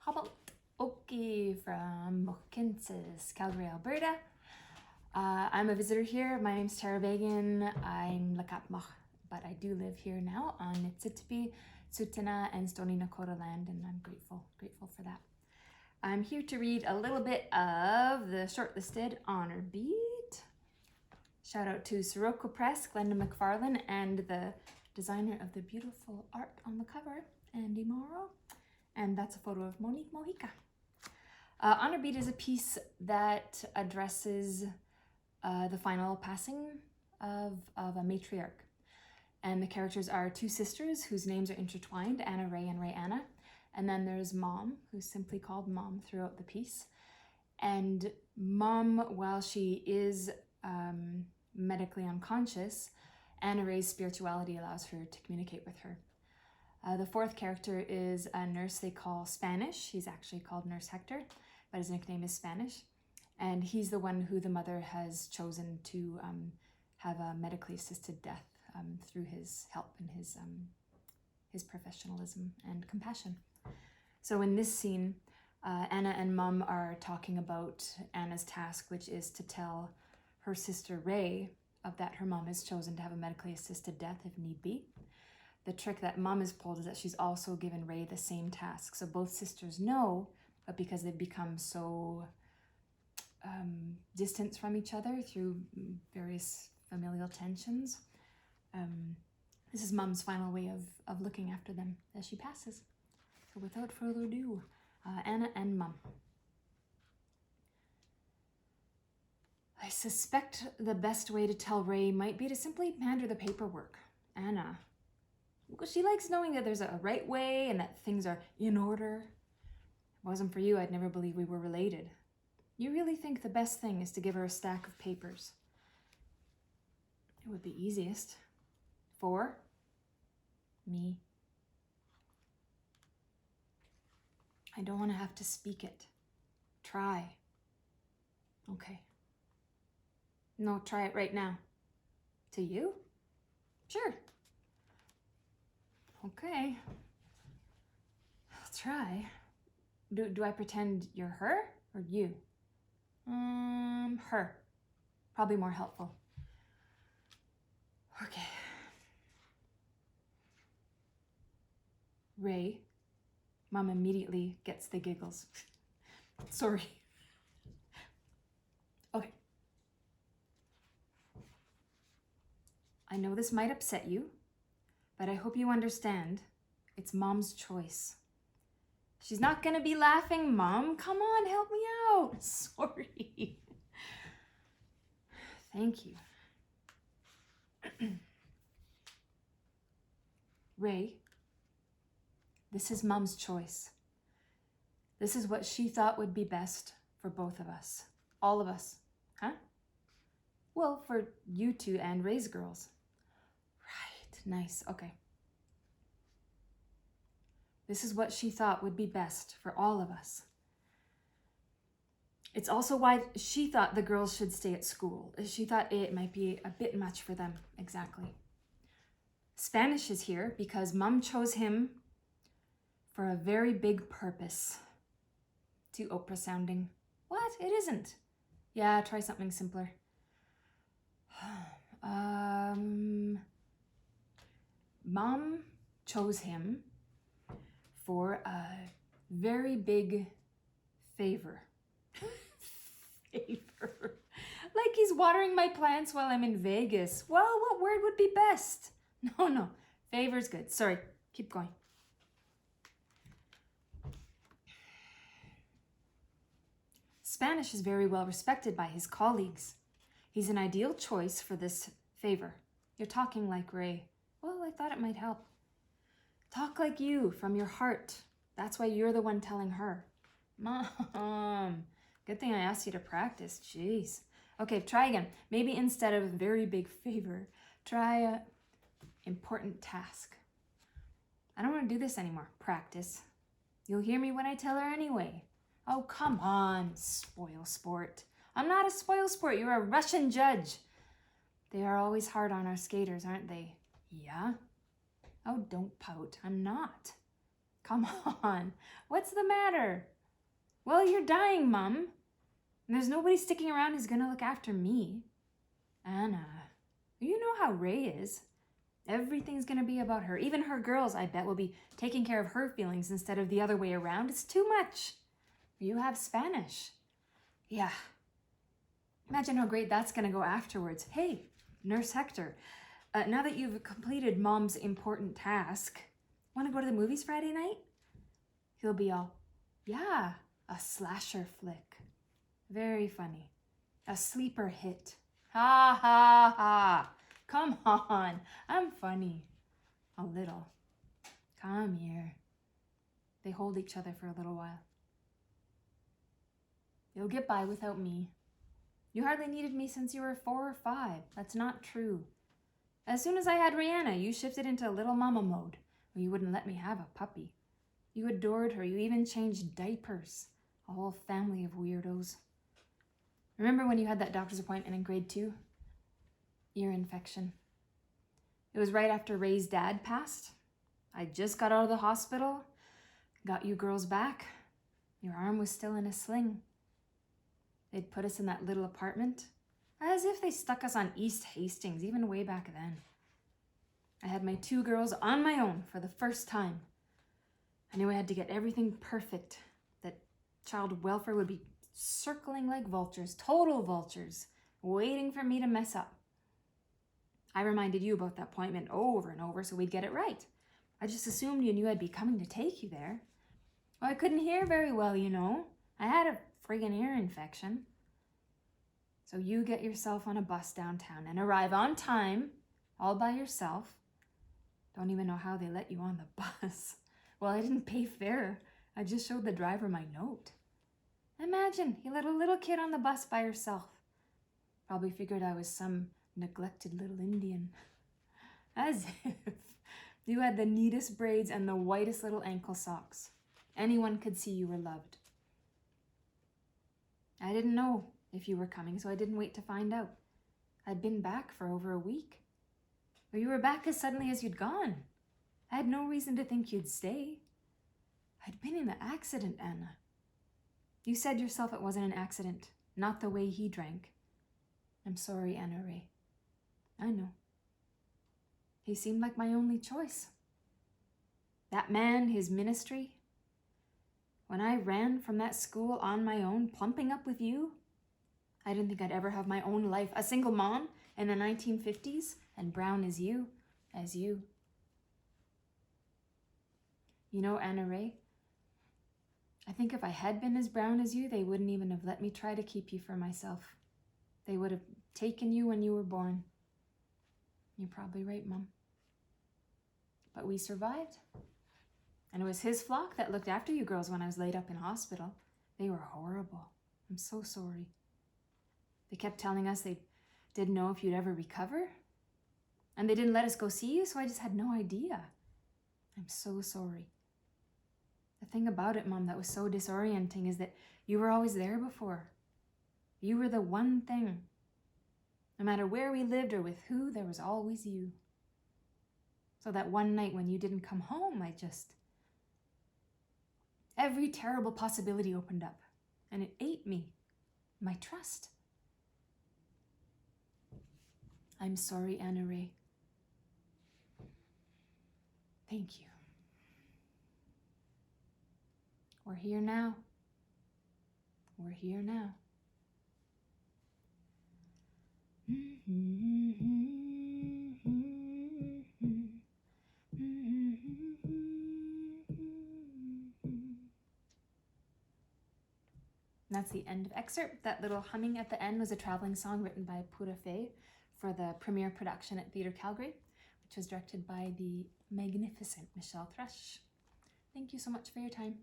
How about Oki from Mohkinstsis, Calgary, Alberta. I'm a visitor here. My name's Tara Beagan. I'm Lakapmach, but I do live here now on Nitsitpi, Tsuut'ina, and Stoney Nakoda land, and I'm grateful for that. I'm here to read a little bit of the shortlisted honor bead. Shout out to Sirocco Press, Glenda McFarlane, and the designer of the beautiful art on the cover, Andy Morrow. And that's a photo of Monique Mojica. Honor bead is a piece that addresses the final passing of a matriarch. And the characters are two sisters whose names are intertwined, Anna Ray and Ray Anna. And then there's Mom, who's simply called Mom throughout the piece. And Mom, while she is medically unconscious, Anna Ray's spirituality allows her to communicate with her. The fourth character is a nurse they call Spanish. He's actually called Nurse Hector, but his nickname is Spanish. And he's the one who the mother has chosen to have a medically assisted death through his help and his professionalism and compassion. So in this scene, Anna and Mom are talking about Anna's task, which is to tell her sister Ray that her mom has chosen to have a medically assisted death if need be. The trick that Mom has pulled is that she's also given Ray the same task. So both sisters know, but because they've become so distant from each other through various familial tensions, this is Mom's final way of looking after them as she passes. So without further ado, Anna and Mom. I suspect the best way to tell Ray might be to simply hand her the paperwork. Anna, she likes knowing that there's a right way and that things are in order. If it wasn't for you, I'd never believe we were related. You really think the best thing is to give her a stack of papers? It would be easiest. For me. I don't want to have to speak it. Try. Okay. No, try it right now. To you? Sure. Okay. I'll try. Do I pretend you're her or you? Her. Probably more helpful. Okay. Ray. Mom immediately gets the giggles. Sorry. Okay. I know this might upset you, but I hope you understand it's Mom's choice. She's not gonna be laughing. Mom, come on, help me out. Sorry. Thank you. Ray, this is Mom's choice. This is what she thought would be best for both of us. All of us. Huh? Well, for you two and Ray's girls. Right. Nice. Okay. This is what she thought would be best for all of us. It's also why she thought the girls should stay at school. She thought it might be a bit much for them. Exactly. Spanish is here because Mom chose him for a very big purpose. Too Oprah sounding. What? It isn't. Yeah, try something simpler. Mom chose him for a very big favor. Favor. Like he's watering my plants while I'm in Vegas. Well, what word would be best? No. Favor's good. Sorry. Keep going. Spanish is very well respected by his colleagues. He's an ideal choice for this favor. You're talking like Ray. Well, I thought it might help. Talk like you, from your heart. That's why you're the one telling her. Mom, good thing I asked you to practice. Jeez. Okay, try again. Maybe instead of very big favor, try a important task. I don't want to do this anymore. Practice. You'll hear me when I tell her anyway. Oh, come on, spoil sport. I'm not a spoil sport. You're a Russian judge. They are always hard on our skaters, aren't they? Yeah? Oh, don't pout. I'm not. Come on, what's the matter? Well, you're dying, Mum. There's nobody sticking around who's gonna look after me. Anna, you know how Ray is. Everything's gonna be about her. Even her girls, I bet, will be taking care of her feelings instead of the other way around. It's too much. You have Spanish. Yeah. Imagine how great that's gonna go afterwards. Hey, Nurse Hector, now that you've completed Mom's important task, wanna go to the movies Friday night? He'll be all, yeah, a slasher flick. Very funny. A sleeper hit. Ha ha ha. Come on, I'm funny. A little. Come here. They hold each other for a little while. You'll get by without me. You hardly needed me since you were 4 or 5. That's not true. As soon as I had Rihanna, you shifted into little mama mode, where you wouldn't let me have a puppy. You adored her. You even changed diapers. A whole family of weirdos. Remember when you had that doctor's appointment in grade 2? Ear infection. It was right after Ray's dad passed. I just got out of the hospital, got you girls back. Your arm was still in a sling. They'd put us in that little apartment, as if they stuck us on East Hastings, even way back then. I had my 2 girls on my own for the first time. I knew I had to get everything perfect, that child welfare would be circling like vultures, total vultures, waiting for me to mess up. I reminded you about the appointment over and over so we'd get it right. I just assumed you knew I'd be coming to take you there. Well, I couldn't hear very well, you know. I had a friggin' ear infection. So you get yourself on a bus downtown and arrive on time, all by yourself. Don't even know how they let you on the bus. Well, I didn't pay fare. I just showed the driver my note. Imagine, you let a little kid on the bus by herself. Probably figured I was some neglected little Indian. As if you had the neatest braids and the whitest little ankle socks. Anyone could see you were loved. I didn't know if you were coming, so I didn't wait to find out. I'd been back for over a week. Or you were back as suddenly as you'd gone. I had no reason to think you'd stay. I'd been in the accident, Anna. You said yourself it wasn't an accident, not the way he drank. I'm sorry, Anna Ray. I know. He seemed like my only choice. That man, his ministry. When I ran from that school on my own, plumping up with you, I didn't think I'd ever have my own life. A single mom in the 1950s, and brown as you. You know, Anna Ray, I think if I had been as brown as you, they wouldn't even have let me try to keep you for myself. They would have taken you when you were born. You're probably right, Mom. But we survived. And it was his flock that looked after you girls when I was laid up in hospital. They were horrible. I'm so sorry. They kept telling us they didn't know if you'd ever recover. And they didn't let us go see you, so I just had no idea. I'm so sorry. The thing about it, Mom, that was so disorienting is that you were always there before. You were the one thing. No matter where we lived or with who, there was always you. So that one night when you didn't come home, every terrible possibility opened up, and it ate me, my trust. I'm sorry, Anna Ray. Thank you. We're here now. We're here now. That's the end of excerpt. That little humming at the end was a traveling song written by Pura Fay for the premiere production at Theatre Calgary, which was directed by the magnificent Michelle Thrush. Thank you so much for your time.